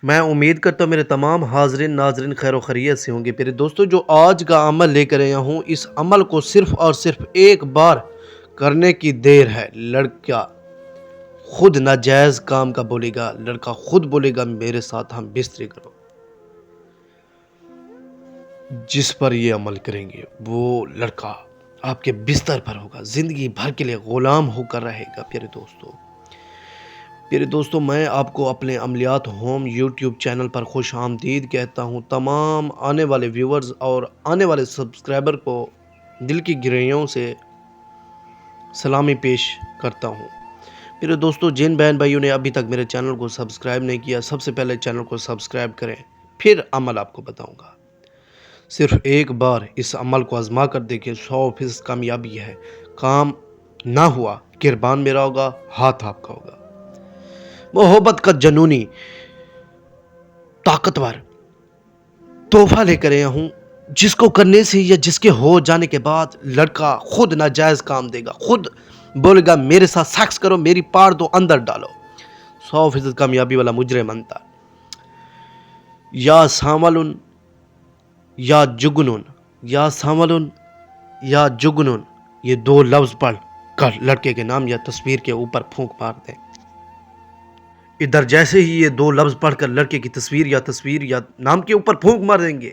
میں امید کرتا ہوں میرے تمام حاضرین ناظرین خیر و خیریت سے ہوں گے۔ پیارے دوستو، جو آج کا عمل لے کر آیا ہوں، اس عمل کو صرف اور صرف ایک بار کرنے کی دیر ہے۔ لڑکا خود ناجائز کام کا بولے گا، لڑکا خود بولے گا میرے ساتھ ہم بستری کرو۔ جس پر یہ عمل کریں گے وہ لڑکا آپ کے بستر پر ہوگا، زندگی بھر کے لیے غلام ہو کر رہے گا۔ پیارے دوستو، میں آپ کو اپنے عملیات ہوم یوٹیوب چینل پر خوش آمدید کہتا ہوں۔ تمام آنے والے ویورز اور آنے والے سبسکرائبر کو دل کی گہرائیوں سے سلامی پیش کرتا ہوں۔ میرے دوستو، جن بہن بھائیوں نے ابھی تک میرے چینل کو سبسکرائب نہیں کیا، سب سے پہلے چینل کو سبسکرائب کریں، پھر عمل آپ کو بتاؤں گا۔ صرف ایک بار اس عمل کو آزما کر دیکھیں، 100% کامیابی ہے۔ کام نہ ہوا، قربان میرا ہوگا، ہاتھ آپ کا ہوگا۔ محبت کا جنونی طاقتور تحفہ لے کر آیا ہوں، جس کو کرنے سے یا جس کے ہو جانے کے بعد لڑکا خود ناجائز کام دے گا، خود بولے گا میرے ساتھ سیکس کرو، میری پار دو، اندر ڈالو۔ 100% کامیابی والا مجرم بنتا۔ یا ساملن یا جگنن، یا ساملن یا جگنن، یہ دو لفظ پڑھ کر لڑکے کے نام یا تصویر کے اوپر پھونک مار دیں۔ ادھر جیسے ہی یہ دو لفظ پڑھ کر لڑکے کی تصویر یا نام کے اوپر پھونک مار دیں گے،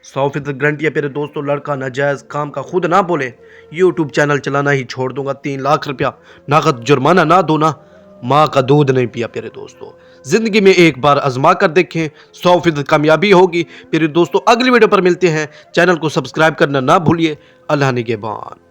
100% گارنٹی ہے پیارے دوستو، لڑکا ناجائز کام کا خود نہ بولے، یوٹیوب چینل چلانا ہی چھوڑ دوں گا، 3 لاکھ روپیہ نقد جرمانہ نہ دو نا، ماں کا دودھ نہیں پیا۔ پیارے دوستو، زندگی میں ایک بار آزما کر دیکھیں، 100% کامیابی ہوگی۔ پیارے دوستو، اگلی ویڈیو پر ملتے ہیں، چینل کو سبسکرائب کرنا نہ بھولیے۔ اللہ نگہبان۔